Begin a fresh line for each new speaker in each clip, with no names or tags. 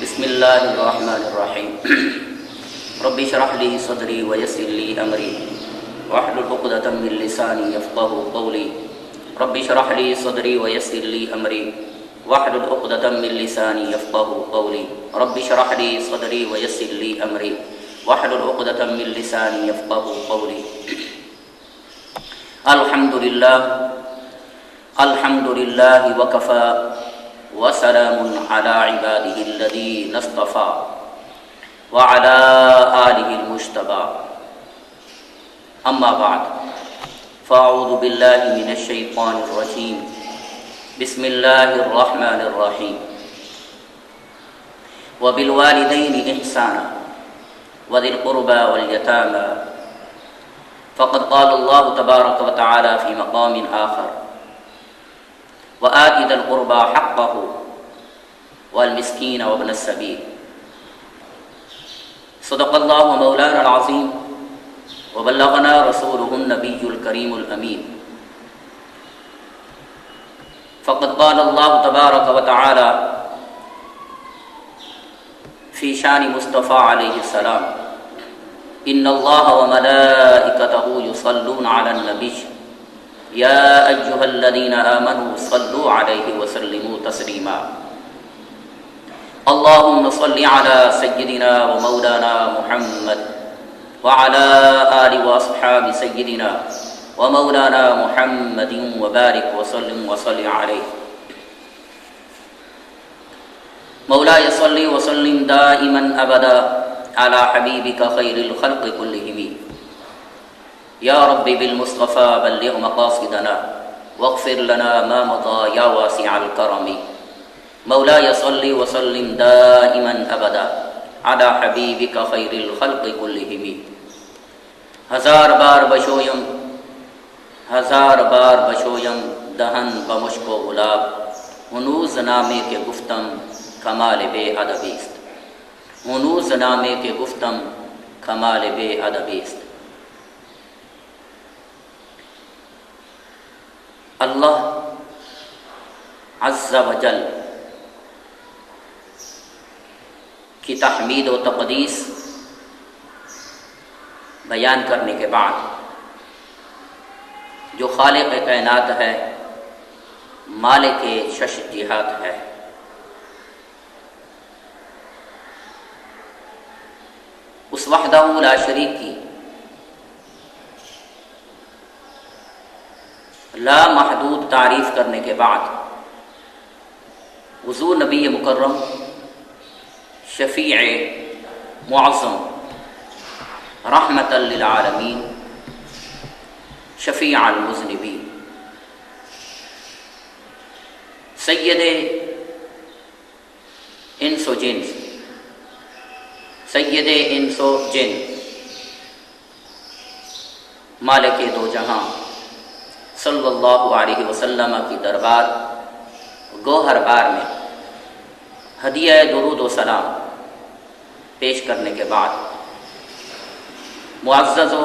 بسم اللہ الرحمن الرحیم رب اشرح لی صدری ویسر لی امری واحلل عقدۃ من لسانی یفقہوا قولی رب اشرح لی صدری ویسر لی امری واحلل عقدۃ من لسانی یفقہوا قولی رب اشرح لی صدری ویسر لی امری واحلل عقدۃ من لسانی یفقہوا قولی الحمد للہ وکفی وسلام علی عباده الذین اصطفی وعلی آلہ المجتبی اما بعد فاعوذ باللہ من الشیطان الرجیم بسم اللہ الرحمن الرحیم وبالوالدین احسانا وذی القربى والیتامی فقد قال اللہ تبارک وتعالی فی مقام آخر وآت ذا القربى حقه والمسكين وابن السبيل صدق الله مولانا العظيم وبلغنا رسوله النبي الكريم الأمين فقد قال الله تبارك وتعالى في شان مصطفى عليه السلام إن الله وملائكته يصلون على النبي يا أيها الذين آمنوا صلوا عليه وسلموا تسليما اللهم صل على سيدنا ومولانا محمد وعلى آل وأصحاب سيدنا ومولانا محمد وبارك وسلم وصل عليه مولاي صل وسلم دائما أبدا على حبيبك خير الخلق كلهم یا رب بالمصطفى بلغ مقاصدنا واغفر لنا ما مضى یا واسع الکرم مولاي صل وسلم دائما ابدا على حبیبك خیر الخلق كلهم ہزار بار بشویم دہن بمشک و گلاب ہنوز نامے کے گفتم کمال بے ادبیست ہنوز نامے کے گفتم کمال بے ادبیست اللہ عز و جل کی تحمید و تقدیس بیان کرنے کے بعد جو خالق کائنات ہے، مالک شش جہات ہے، اس وحدہ لا شریک کی لا محدود تعریف کرنے کے بعد حضور نبی مکرم شفیع معظم رحمت للعالمین شفیع المذنبین سید انس و جن سید انس و جن مالک دو جہاں صلی اللہ علیہ وسلم کی دربار گوہر بار میں ہدیہ درود و سلام پیش کرنے کے بعد معزز و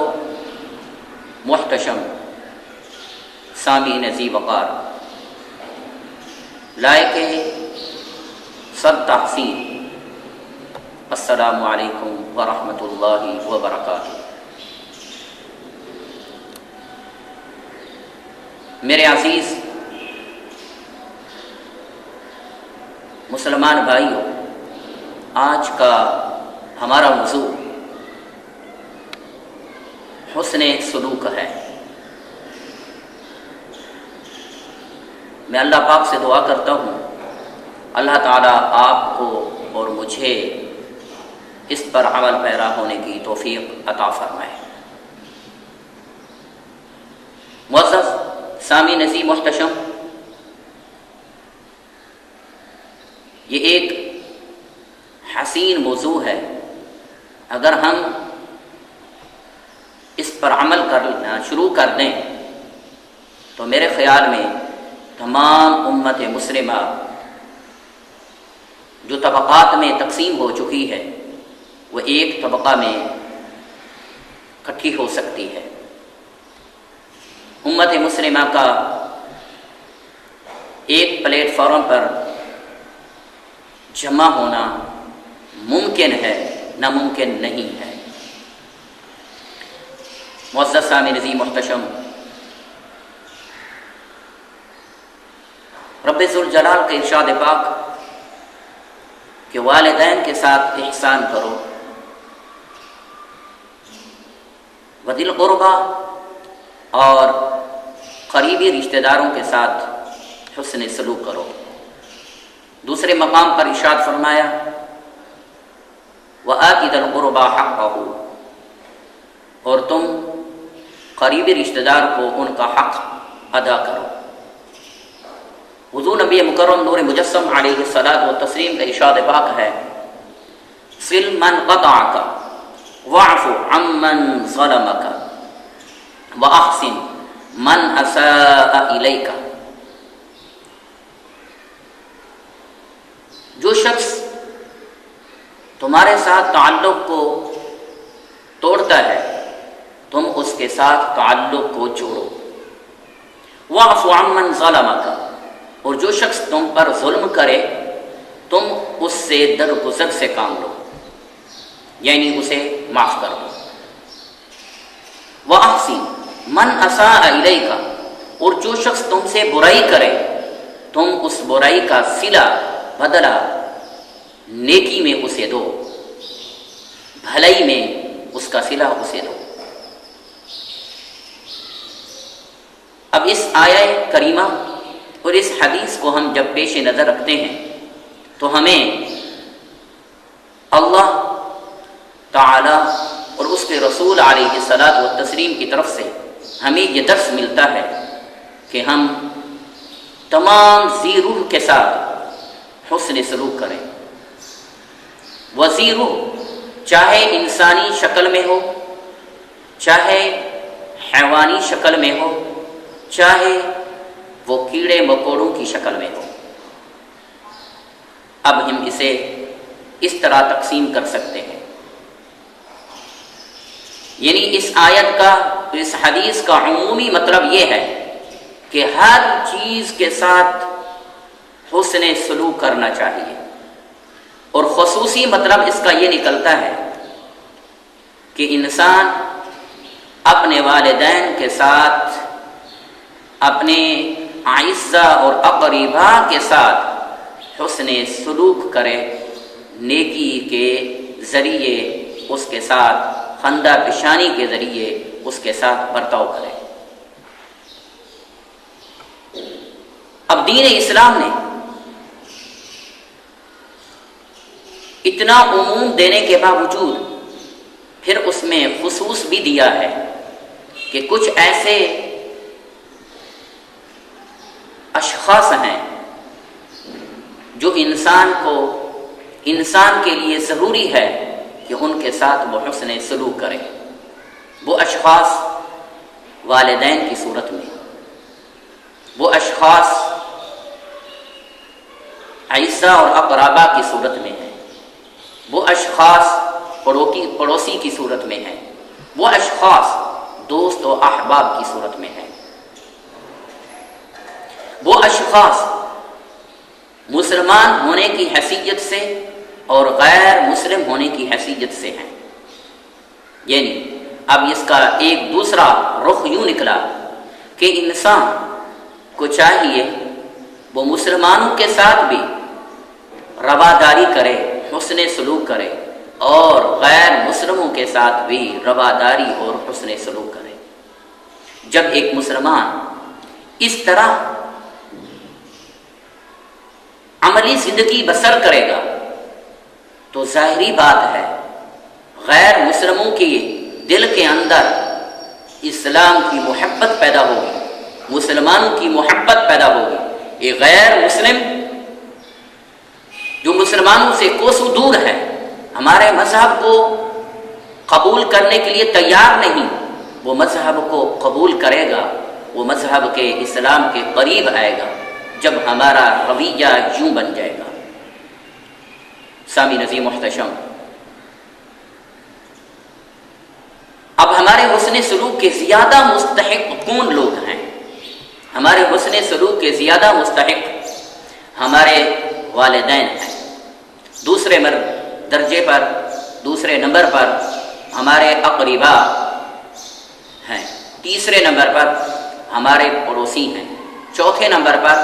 محتشم سامعین ذی وقار لائق صد تحسین السلام علیکم ورحمۃ اللہ وبرکاتہ۔ میرے عزیز مسلمان بھائیوں، آج کا ہمارا موضوع حسن سلوک ہے۔ میں اللہ پاک سے دعا کرتا ہوں اللہ تعالیٰ آپ کو اور مجھے اس پر عمل پیرا ہونے کی توفیق عطا فرمائے۔ معزز سامعین عزیز محتشم، یہ ایک حسین موضوع ہے۔ اگر ہم اس پر عمل کرنا شروع کر دیں تو میرے خیال میں تمام امت مسلمہ جو طبقات میں تقسیم ہو چکی ہے وہ ایک طبقہ میں اکٹھی ہو سکتی ہے۔ امت مسلمہ کا ایک پلیٹ فارم پر جمع ہونا ممکن ہے، ناممکن نہیں ہے۔ معزز سامعین عزیز محتشم، رب ذوالجلال کا ارشاد پاک کہ والدین کے ساتھ احسان کرو، وذی القربیٰ اور قریبی رشتہ داروں کے ساتھ حسن سلوک کرو۔ دوسرے مقام پر ارشاد فرمایا وآت ذی القربیٰ حقہ، اور تم قریبی رشتہ دار کو ان کا حق ادا کرو۔ حضور نبی مکرم نور مجسم علیہ الصلاۃ والتسلیم کا ارشاد پاک ہے صل من قطعک واعف عمن ظلمک واحسن من اساء الیک۔ جو شخص تمہارے ساتھ تعلق کو توڑتا ہے تم اس کے ساتھ تعلق کو جوڑو۔ واعف عمن ظلمک، اور جو شخص تم پر ظلم کرے تم اس سے درگزر سے کام لو، یعنی اسے معاف کر دو۔ وَأَحْسِنْ مَنْ أَسَاءَ إِلَيْكَ، اور جو شخص تم سے برائی کرے تم اس برائی کا صلہ بدلہ نیکی میں اسے دو، بھلائی میں اس کا صلہ اسے دو۔ اب اس آیہ کریمہ اور اس حدیث کو ہم جب پیش نظر رکھتے ہیں تو ہمیں اللہ تعالی اور اس کے رسول علیہ الصلاۃ والتسلیم کی طرف سے ہمیں یہ درس ملتا ہے کہ ہم تمام ذی روح کے ساتھ حسن سلوک کریں۔ وذی روح چاہے انسانی شکل میں ہو، چاہے حیوانی شکل میں ہو، چاہے وہ کیڑے مکوڑوں کی شکل میں ہو۔ اب ہم اسے اس طرح تقسیم کر سکتے ہیں، یعنی اس آیت کا، اس حدیث کا عمومی مطلب یہ ہے کہ ہر چیز کے ساتھ حسن سلوک کرنا چاہیے، اور خصوصی مطلب اس کا یہ نکلتا ہے کہ انسان اپنے والدین کے ساتھ، اپنے اعزہ اور اقربا کے ساتھ حسن سلوک کرے، نیکی کے ذریعے اس کے ساتھ، خندہ پیشانی کے ذریعے اس کے ساتھ برتاؤ کرے۔ اب دین اسلام نے اتنا عموم دینے کے باوجود پھر اس میں خصوص بھی دیا ہے کہ کچھ ایسے اشخاص ہیں جو انسان کے لیے ضروری ہے کہ ان کے ساتھ وہ حسن سلوک کرے۔ وہ اشخاص والدین کی صورت میں، وہ اشخاص اعزہ اور اقربا کی صورت میں ہیں، وہ اشخاص پڑوسی کی صورت میں ہیں، وہ اشخاص دوست و احباب کی صورت میں ہیں، وہ اشخاص مسلمان ہونے کی حیثیت سے اور غیر مسلم ہونے کی حیثیت سے ہیں۔ یعنی اب اس کا ایک دوسرا رخ یوں نکلا کہ انسان کو چاہیے وہ مسلمانوں کے ساتھ بھی رواداری کرے، حسن سلوک کرے، اور غیر مسلموں کے ساتھ بھی رواداری اور حسن سلوک کرے۔ جب ایک مسلمان اس طرح عملی زندگی بسر کرے گا تو ظاہری بات ہے غیر مسلموں کے دل کے اندر اسلام کی محبت پیدا ہوگی، مسلمانوں کی محبت پیدا ہوگی۔ یہ غیر مسلم جو مسلمانوں سے کوسوں دور ہے، ہمارے مذہب کو قبول کرنے کے لیے تیار نہیں، وہ مذہب کو قبول کرے گا، وہ مذہب کے اسلام کے قریب آئے گا جب ہمارا رویہ یوں بن جائے گا۔ سامعین عزیز محتشم، اب ہمارے حسن سلوک کے زیادہ مستحق کون لوگ ہیں؟ ہمارے حسن سلوک کے زیادہ مستحق ہمارے والدین ہیں، درجے پر، دوسرے نمبر پر ہمارے اقربا ہیں، تیسرے نمبر پر ہمارے پڑوسی ہیں، چوتھے نمبر پر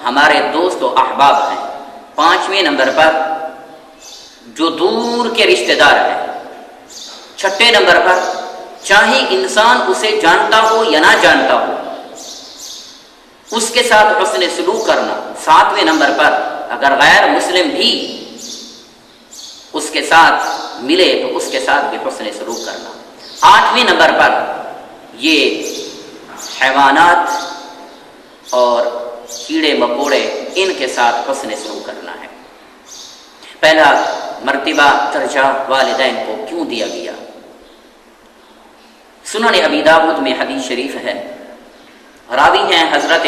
ہمارے دوست و احباب ہیں، پانچویں نمبر پر جو دور کے رشتہ دار ہیں، چھٹے نمبر پر چاہے انسان اسے جانتا ہو یا نہ جانتا ہو اس کے ساتھ حسن سلوک کرنا، ساتویں نمبر پر اگر غیر مسلم بھی اس کے ساتھ ملے تو اس کے ساتھ بھی حسن سلوک کرنا، آٹھویں نمبر پر یہ حیوانات اور کیڑے مکوڑے ان کے ساتھ حسن سلوک کرنا ہے۔ پہلا مرتبہ درجہ والدین کو کیوں دیا گیا؟ سنن ابی داؤد میں حدیث شریف ہے، راوی ہیں حضرت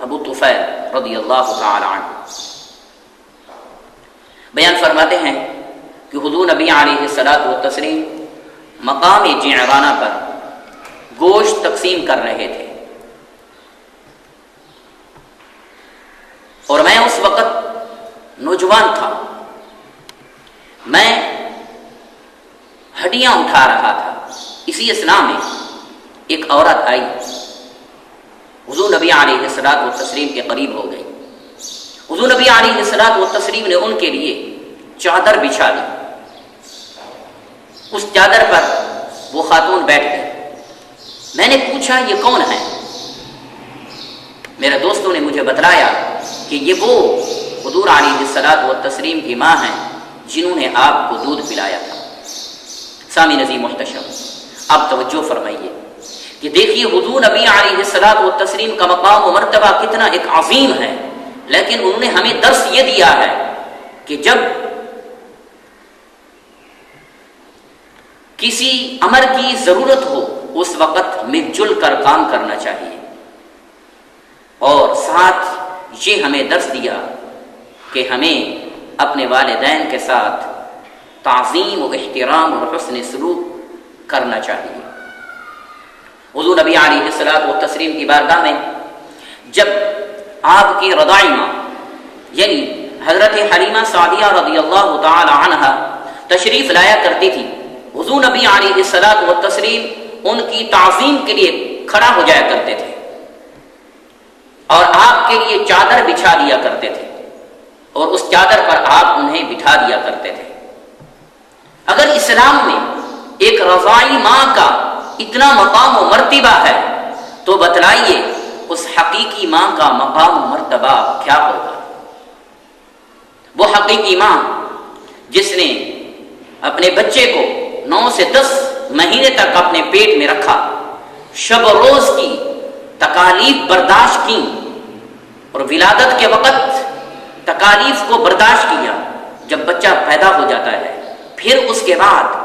ابو طفیل رضی اللہ تعالی عنہ، بیان فرماتے ہیں کہ حضور نبی علیہ الصلوۃ والتسلیم مقام جعرانہ پر گوشت تقسیم کر رہے تھے، اور میں اس وقت نوجوان تھا، میں ہڈیاں اٹھا رہا تھا۔ اسی اثناء میں ایک عورت آئی، حضور نبی علیہ الصلوۃ والتسلیم کے قریب ہو گئی، حضور نبی علیہ الصلوۃ والتسلیم نے ان کے لیے چادر بچھا دی، اس چادر پر وہ خاتون بیٹھ گئی۔ میں نے پوچھا یہ کون ہے؟ میرے دوستوں نے مجھے بتلایا کہ یہ وہ حضور علیہ الصلوۃ والتسلیم کی ماں ہیں جنہوں نے آپ کو دودھ پلایا تھا۔ سامعین عزیز محتشم، اب توجہ فرمائیے کہ دیکھیے حضور نبی علیہ الصلوۃ والتسلیم کا مقام و مرتبہ کتنا ایک عظیم ہے، لیکن انہوں نے ہمیں درس یہ دیا ہے کہ جب کسی امر کی ضرورت ہو اس وقت مل جل کر کام کرنا چاہیے، اور ساتھ یہ ہمیں درس دیا کہ ہمیں اپنے والدین کے ساتھ تعظیم و احترام اور حسن سلوک کرنا چاہیے۔ حضور نبی علیہ الصلوۃ والتسلیم کی بارگاہ میں جب آپ کی رضاعی ماں یعنی حضرت حلیمہ سعدیہ رضی اللہ تعالی عنہا تشریف لایا کرتی تھی، حضور نبی علیہ الصلوۃ والتسلیم ان کی تعظیم کے لیے کھڑا ہو جایا کرتے تھے اور آپ کے لیے چادر بچھا دیا کرتے تھے، اور اس چادر پر آپ انہیں بٹھا دیا کرتے تھے۔ اگر اسلام میں ایک رضاعی ماں کا اتنا مقام و مرتبہ ہے تو بتلائیے اس حقیقی ماں کا مقام و مرتبہ کیا ہوگا؟ وہ حقیقی ماں جس نے اپنے بچے کو 9 سے 10 مہینے تک اپنے پیٹ میں رکھا، شب و روز کی تکالیف برداشت کی، اور ولادت کے وقت تکالیف کو برداشت کیا، جب بچہ پیدا ہو جاتا ہے پھر اس کے بعد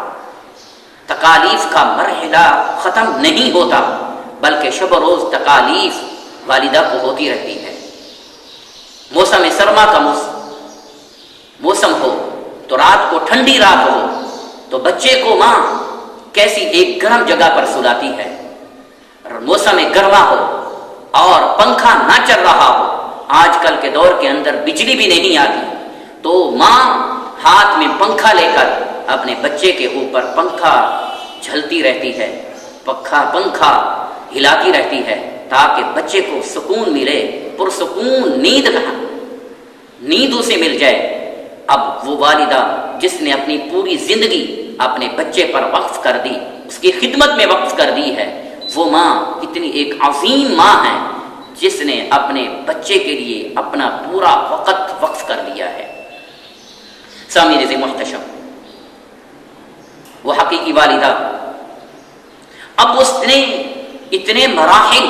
تکالیف کا مرحلہ ختم نہیں ہوتا، بلکہ شب و روز تکالیف والدہ کو ہوتی رہتی ہے۔ موسم سرما کا موسم ہو تو رات کو ٹھنڈی رات ہو تو بچے کو ماں کیسی ایک گرم جگہ پر سلاتی ہے، موسم گرما ہو اور پنکھا نہ چل رہا ہو، آج کل کے دور کے اندر بجلی بھی نہیں آتی، تو ماں ہاتھ میں پنکھا لے کر اپنے بچے کے اوپر پنکھا جھلتی رہتی ہے، پنکھا ہلاتی رہتی ہے تاکہ بچے کو سکون ملے، پرسکون نیند اسے مل جائے۔ اب وہ والدہ جس نے اپنی پوری زندگی اپنے بچے پر وقف کر دی، اس کی خدمت میں وقف کر دی ہے، وہ ماں اتنی ایک عظیم ماں ہے جس نے اپنے بچے کے لیے اپنا پورا وقت وقف کر دیا ہے۔ سامعین محتشم، وہ حقیقی والدہ اب اس نے اتنے مراحل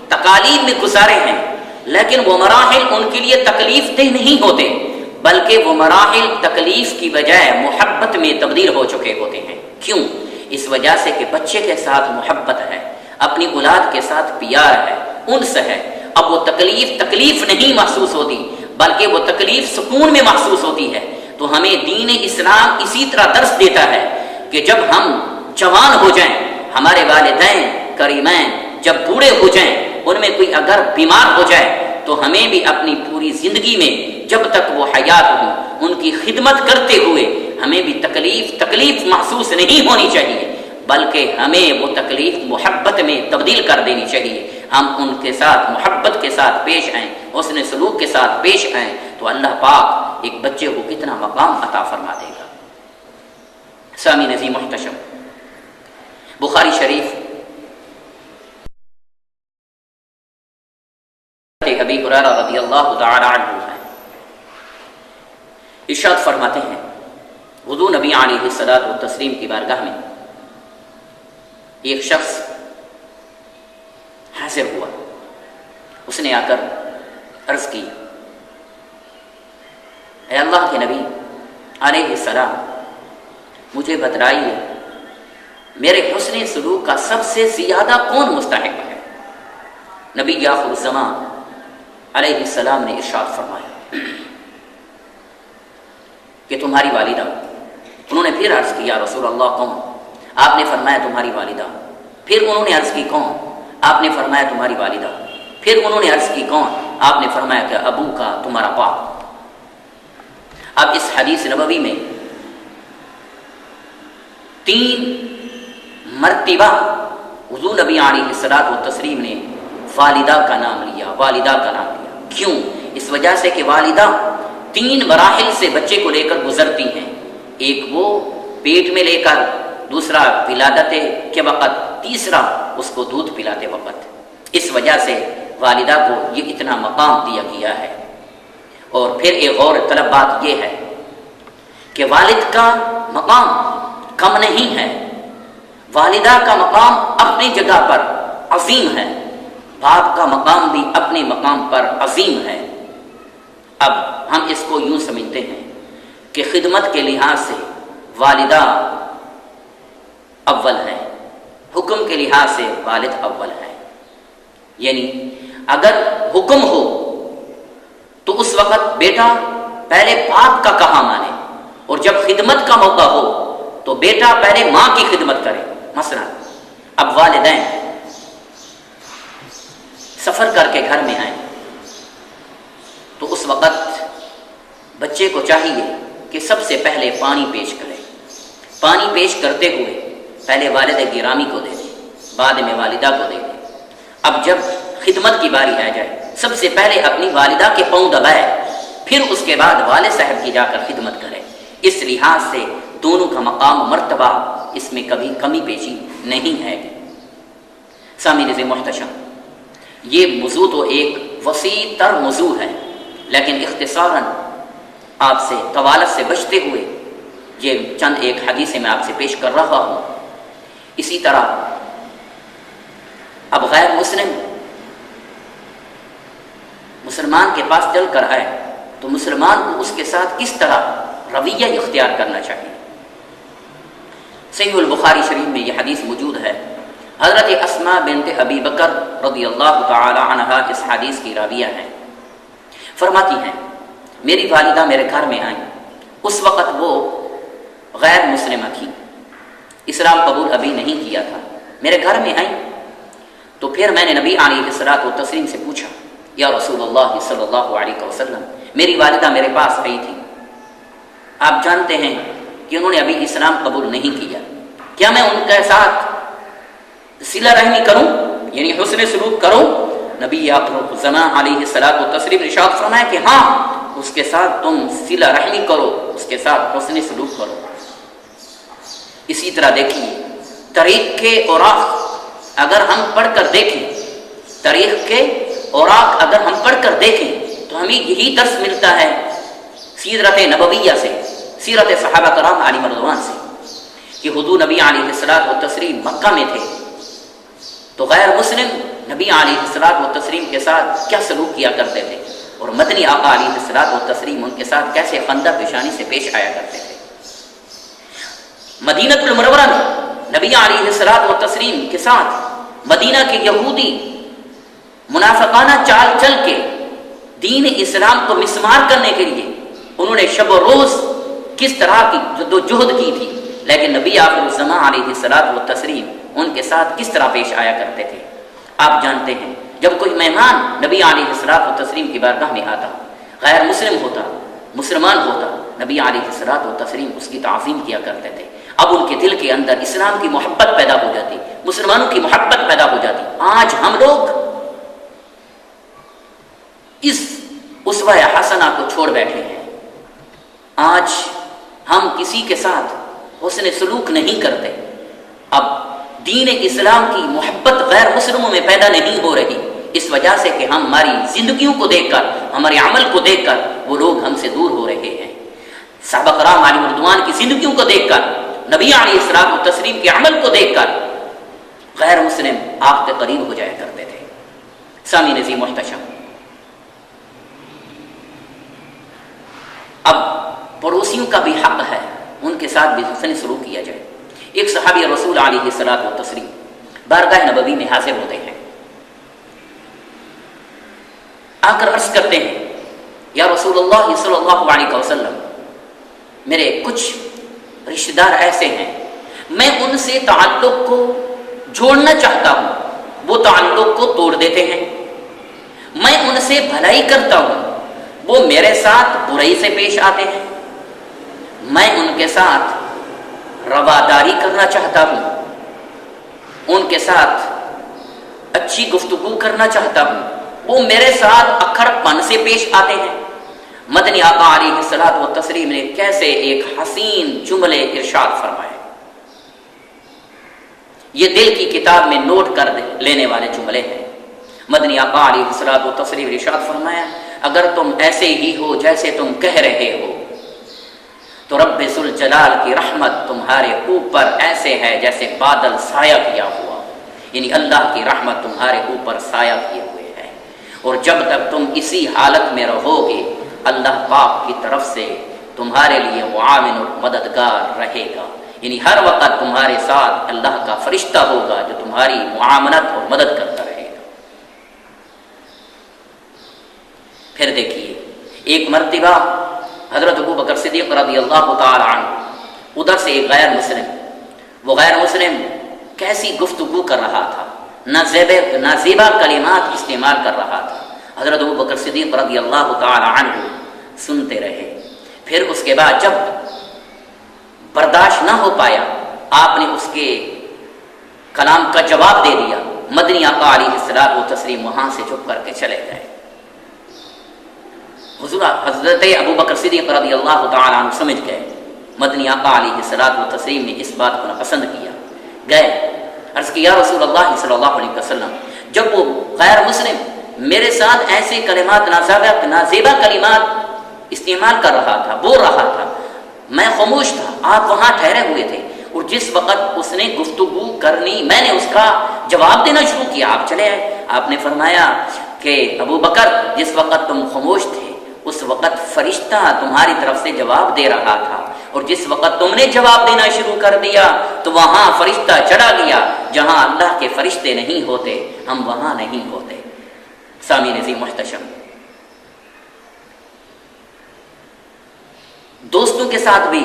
تکالیف میں گزارے ہیں، لیکن وہ مراحل ان کے لیے تکلیف دہ نہیں ہوتے، بلکہ وہ مراحل تکلیف کی بجائے محبت میں تبدیل ہو چکے ہوتے ہیں۔ کیوں؟ اس وجہ سے کہ بچے کے ساتھ محبت ہے، اپنی اولاد کے ساتھ پیار ہے، انس ہے۔ اب وہ تکلیف نہیں محسوس ہوتی، بلکہ وہ تکلیف سکون میں محسوس ہوتی ہے۔ تو ہمیں دین اسلام اسی طرح درس دیتا ہے کہ جب ہم جوان ہو جائیں، ہمارے والدین کریمین جب بوڑھے ہو جائیں، ان میں کوئی اگر بیمار ہو جائے تو ہمیں بھی اپنی پوری زندگی میں جب تک وہ حیات ہوں ان کی خدمت کرتے ہوئے ہمیں بھی تکلیف محسوس نہیں ہونی چاہیے، بلکہ ہمیں وہ تکلیف محبت میں تبدیل کر دینی چاہیے۔ ہم ان کے ساتھ محبت کے ساتھ پیش آئیں، حسن سلوک کے ساتھ پیش آئیں، تو اللہ پاک ایک بچے کو کتنا مقام عطا فرما دے گا۔ سامعین عزیز محتشم، بخاری شریف ابی ہریرہ رضی اللہ تعالی عنہ ہے، ارشاد فرماتے ہیں حضور نبی علیہ الصلوۃ والتسلیم کی بارگاہ میں ایک شخص حاضر ہوا۔ اس نے آ کر عرض کی، اے اللہ کے نبی علیہ السلام، مجھے بتلائیے میرے حسن سلوک کا سب سے زیادہ کون مستحق ہے؟ نبی آخر الزمان علیہ السلام نے ارشاد فرمایا کہ تمہاری والدہ۔ انہوں نے پھر عرض کی، یا رسول اللہ کون؟ آپ نے فرمایا تمہاری والدہ۔ پھر انہوں نے عرض کی کون؟ آپ نے فرمایا تمہاری والدہ۔ پھر انہوں نے عرض کی کون؟ آپ نے فرمایا کہ ابو کا، تمہارا باپ۔ اب اس حدیث نبوی میں 3 مرتبہ حضور نبی علیہ الصلوۃ والتسلیم نے والدہ کا نام لیا، والدہ کا نام لیا۔ کیوں؟ اس وجہ سے کہ والدہ 3 مراحل سے بچے کو لے کر گزرتی ہیں، ایک وہ پیٹ میں لے کر، دوسرا ولادت کے وقت، تیسرا اس کو دودھ پلاتے وقت۔ اس وجہ سے والدہ کو یہ اتنا مقام دیا گیا ہے۔ اور پھر ایک اور طلب بات یہ ہے کہ والد کا مقام کم نہیں ہے، والدہ کا مقام اپنی جگہ پر عظیم ہے، باپ کا مقام بھی اپنے مقام پر عظیم ہے۔ اب ہم اس کو یوں سمجھتے ہیں کہ خدمت کے لحاظ سے والدہ اول ہے، حکم کے لحاظ سے والد اول ہے۔ یعنی اگر حکم ہو تو اس وقت بیٹا پہلے باپ کا کہا مانے، اور جب خدمت کا موقع ہو تو بیٹا پہلے ماں کی خدمت کرے۔ مثلا اب والدین سفر کر کے گھر میں آئیں تو اس وقت بچے کو چاہیے کہ سب سے پہلے پانی پیش کرے۔ پانی پیش کرتے ہوئے پہلے والد گرامی کو دے دیں، بعد میں والدہ کو دے دیں۔ اب جب خدمت کی باری آ جائے، سب سے پہلے اپنی والدہ کے پاؤں دبائے، پھر اس کے بعد والد صاحب کی جا کر خدمت کرے۔ اس لحاظ سے دونوں کا مقام مرتبہ اس میں کبھی کمی بیشی نہیں ہے۔ سامعین محتشم، یہ موضوع تو ایک وسیع تر موضوع ہے، لیکن اختصاراً آپ سے طوالت سے بچتے ہوئے یہ چند ایک حدیثیں میں آپ سے پیش کر رہا ہوں۔ اسی طرح اب غیر مسلمان کے پاس چل کر آئے تو مسلمان کو اس کے ساتھ کس طرح رویہ اختیار کرنا چاہیے۔ صحیح البخاری شریف میں یہ حدیث موجود ہے۔ حضرت اسماء بنت ابی بکر رضی اللہ تعالی عنہا اس حدیث کی راویہ ہیں۔ فرماتی ہیں میری والدہ میرے گھر میں آئیں، اس وقت وہ غیر مسلمہ تھی، اسلام قبول ابھی نہیں کیا تھا۔ میرے گھر میں آئیں تو پھر میں نے نبی علیہ الصلوۃ والتسلیم سے پوچھا، یا رسول اللہ صلی اللہ علیہ وسلم، میری والدہ میرے پاس آئی تھی، آپ جانتے ہیں کہ انہوں نے ابھی اسلام قبول نہیں کیا، کیا میں ان کے ساتھ صلہ رحمی کروں، یعنی حسن سلوک کروں؟ نبی آخر الزمان علیہ الصلوۃ والتسلیم نے ارشاد فرمایا کہ ہاں، اس کے ساتھ تم صلہ رحمی کرو، اس کے ساتھ حسن سلوک کرو۔ اسی طرح دیکھیے تاریخ کے اوراق اگر ہم پڑھ کر دیکھیں، تاریخ کے اوراق اگر ہم پڑھ کر دیکھیں تو ہمیں یہی درس ملتا ہے سیرت نبویہ سے، سیرت صحابہ کرام علیہم رضوان سے، کہ حضور نبی علیہ الصلوۃ والتسلیم مکہ میں تھے تو غیر مسلم نبی علیہ الصلوۃ والتسلیم کے ساتھ کیا سلوک کیا کرتے تھے، اور مدنی آقا علیہ الصلوۃ والتسلیم ان کے ساتھ کیسے خندہ پیشانی سے پیش آیا کرتے تھے۔ مدینہ المنورہ میں نبی علیہ الصلوۃ والتسلیم کے ساتھ مدینہ کے یہودی منافقانہ چال چل کے دین اسلام کو مسمار کرنے کے لیے انہوں نے شب و روز کس طرح کی جدوجہد کی تھی، لیکن نبی آخر الزمان علیہ الصلوۃ والتسلیم ان کے ساتھ کس طرح پیش آیا کرتے تھے۔ آپ جانتے ہیں جب کوئی مہمان نبی علیہ الصلوۃ والتسلیم کی بارگاہ میں آتا، غیر مسلم ہوتا، مسلمان ہوتا، نبی علیہ الصلوۃ والتسلیم اس کی تعظیم کیا کرتے تھے۔ اب ان کے دل کے اندر اسلام کی محبت پیدا ہو جاتی، مسلمانوں کی محبت پیدا ہو جاتی۔ آج ہم لوگ اس اسوہ حسنہ کو چھوڑ بیٹھے ہیں۔ آج ہم کسی کے ساتھ حسن سلوک نہیں کرتے۔ اب دین اسلام کی محبت غیر مسلموں میں پیدا نہیں ہو رہی، اس وجہ سے کہ ہم ہماری زندگیوں کو دیکھ کر، ہمارے عمل کو دیکھ کر وہ لوگ ہم سے دور ہو رہے ہیں۔ صحابہ کرام علیہم رضوان کی زندگیوں کو دیکھ کر، نبی علیہ الصلوۃ والتسلیم کے عمل کو دیکھ کر غیر مسلم آپ کے قریب ہو جایا کرتے تھے۔ سامعین عزیز محتشم، اب پڑوسیوں کا بھی حق ہے، ان کے ساتھ بھی حسن سلوک کیا جائے۔ ایک صحابی رسول علیہ الصلوۃ والتسلیم بارگاہ نبوی میں حاضر ہوتے ہیں، آ کر عرض کرتے ہیں، یا رسول اللہ صلی اللہ علیہ وسلم، میرے کچھ رشتہ دار ایسے ہیں، میں ان سے تعلق کو جوڑنا چاہتا ہوں، وہ تعلق کو توڑ دیتے ہیں۔ میں ان سے بھلائی کرتا ہوں، وہ میرے ساتھ برائی سے پیش آتے ہیں۔ میں ان کے ساتھ رواداری کرنا چاہتا ہوں، ان کے ساتھ اچھی گفتگو کرنا چاہتا ہوں، وہ میرے ساتھ اکھڑ پن سے پیش آتے ہیں۔ مدنی آقا علیہ الصلوۃ والتسلیم نے کیسے ایک حسین جملے ارشاد فرمائے، یہ دل کی کتاب میں نوٹ کر لینے والے جملے ہیں۔ مدنی آقا علیہ الصلوۃ والتسلیم نے ارشاد فرمایا، اگر تم ایسے ہی ہو جیسے تم کہہ رہے ہو تو رب ذوالجلال کی رحمت تمہارے اوپر ایسے ہے جیسے بادل سایہ کیا ہوا، یعنی اللہ کی رحمت تمہارے اوپر سایہ کیے ہوئے ہے، اور جب تک تم اسی حالت میں رہو گے اللہ پاک کی طرف سے تمہارے لیے معاون اور مددگار رہے گا، یعنی ہر وقت تمہارے ساتھ اللہ کا فرشتہ ہوگا جو تمہاری معاونت اور مدد کرتا رہے گا۔ پھر دیکھیے، ایک مرتبہ حضرت ابو بکر صدیق رضی اللہ تعالی عنہ ادھر سے ایک غیر مسلم، وہ غیر مسلم کیسی گفتگو کر رہا تھا، نازیبا کلمات استعمال کر رہا تھا۔ حضرت ابو بکر صدیق رضی اللہ تعالی عنہ سنتے رہے۔ پھر اس کے بعد جب برداشت نہ ہو پایا، آپ نے اس کے کلام کا جواب دے دیا۔ مدنی آقا علیہ الصلوۃ والتسلیم وہاں سے چپ کر کے چلے گئے۔ حضرت ابو بکر صدیق رضی اللہ تعالیٰ عنہ سمجھ گئے، مدنی آقا علیہ الصلوۃ والتسلیم نے اس بات کو ناپسند کیا۔ گئے، عرض کیا، یا رسول اللہ صلی اللہ علیہ وسلم، جب وہ غیر مسلم میرے ساتھ ایسے کلمات نازیبا کلمات استعمال کر رہا تھا، بول رہا تھا، میں خاموش تھا، آپ وہاں ٹھہرے ہوئے تھے، اور جس وقت اس نے گفتگو کرنی میں نے اس کا جواب دینا شروع کیا، آپ چلے آئے۔ آپ نے فرمایا کہ ابو بکر، جس وقت تم خاموش تھے اس وقت فرشتہ تمہاری طرف سے جواب دے رہا تھا، اور جس وقت تم نے جواب دینا شروع کر دیا تو وہاں فرشتہ چڑھا گیا۔ جہاں اللہ کے فرشتے نہیں ہوتے ہم وہاں نہیں ہوتے۔ سامعین عزیز محتشم، دوستوں کے ساتھ بھی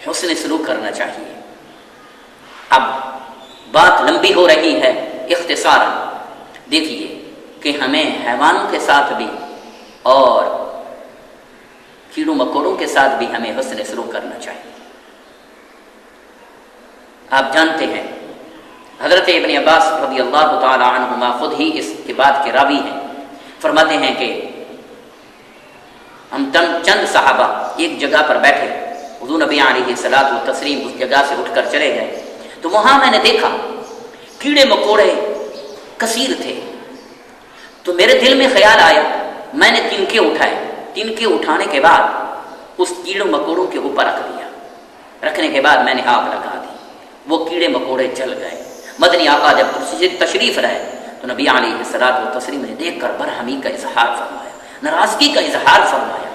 حسن سلوک کرنا چاہیے۔ اب بات لمبی ہو رہی ہے، اختصارا دیکھیے کہ ہمیں حیوانوں کے ساتھ بھی اور کیڑوں مکوڑوں کے ساتھ بھی ہمیں حسن سلوک کرنا چاہیے۔ آپ جانتے ہیں حضرت ابن عباس رضی اللہ تعالی عنہما خود ہی اس کے بات کے راوی ہیں، فرماتے ہیں کہ ہم چند صحابہ ایک جگہ پر بیٹھے، حضور نبی علیہ الصلوۃ والتسلیم اس جگہ سے اٹھ کر چلے گئے، تو وہاں میں نے دیکھا کیڑے مکوڑے کثیر تھے، تو میرے دل میں خیال آیا، میں نے تنکے اٹھائے، تنکے اٹھانے کے بعد اس کیڑوں مکوڑوں کے اوپر رکھ دیا، رکھنے کے بعد میں نے آگ لگا دی، وہ کیڑے مکوڑے جل گئے۔ مدنی آقا جب تشریف لائے تو نبی علیہ الصلوۃ والتسلیم نے دیکھ کر برہمی کا اظہار فرمایا، ناراضگی کا اظہار فرمایا،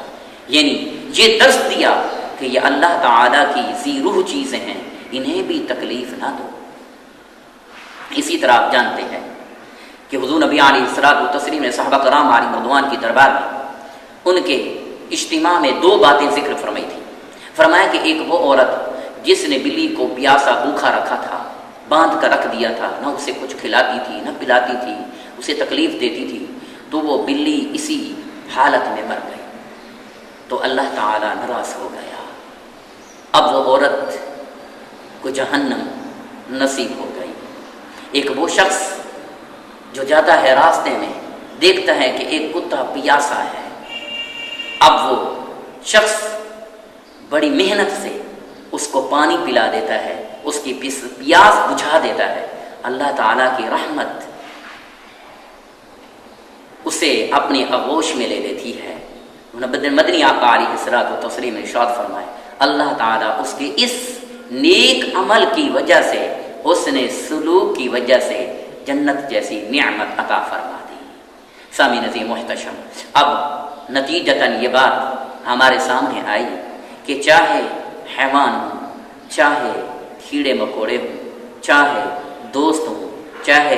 یعنی یہ درس دیا کہ یہ اللہ تعالیٰ کی ذی روح چیزیں ہیں، انہیں بھی تکلیف نہ دو۔ اسی طرح آپ جانتے ہیں کہ حضور نبی علیہ الصلوۃ والتسلیم نے صحابہ کرام علیہم رضوان کی دربار میں ان کے اجتماع میں دو باتیں ذکر فرمائی تھی۔ فرمایا کہ ایک وہ عورت جس نے بلی کو پیاسا بھوکھا رکھا تھا، باندھ کر رکھ دیا تھا، نہ اسے کچھ کھلاتی تھی نہ پلاتی تھی، اسے تکلیف دیتی تھی، تو وہ بلی اسی حالت میں مر گئی۔ تو اللہ تعالیٰ ناراض ہو گیا، اب وہ عورت کو جہنم نصیب ہو گئی۔ ایک وہ شخص جو جاتا ہے راستے میں، دیکھتا ہے کہ ایک کتا پیاسا ہے، اب وہ شخص بڑی محنت سے اس کو پانی پلا دیتا ہے، اس کی پیاس بجھا دیتا ہے۔ اللہ تعالیٰ کی رحمت اسے اپنے آغوش میں لے لیتی ہے۔ مدنی آقا علیہ الصلوۃ والتسلیم نے ارشاد فرمائے، اللہ تعالیٰ اس کے اس نیک عمل کی وجہ سے، حسن سلوک کی وجہ سے جنت جیسی نعمت عطا فرما دی۔ سامعین عزیز محتشم، اب نتیجتاً یہ بات ہمارے سامنے آئی کہ چاہے حیوان ہوں، چاہے کیڑے مکوڑے ہوں، چاہے دوست ہوں، چاہے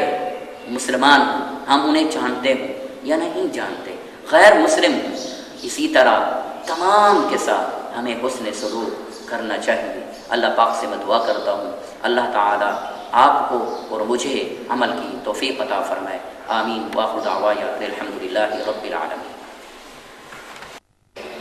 مسلمان ہوں، ہم انہیں جانتے ہوں یا نہیں جانتے، غیر مسلم ہوں، اسی طرح تمام کے ساتھ ہمیں حسن سلوک کرنا چاہیے۔ اللہ پاک سے میں دعا کرتا ہوں اللہ تعالیٰ آپ کو اور مجھے عمل کی توفیق عطا فرمائے۔ آمین۔ وآخر دعوانا الحمد للہ رب العالمین۔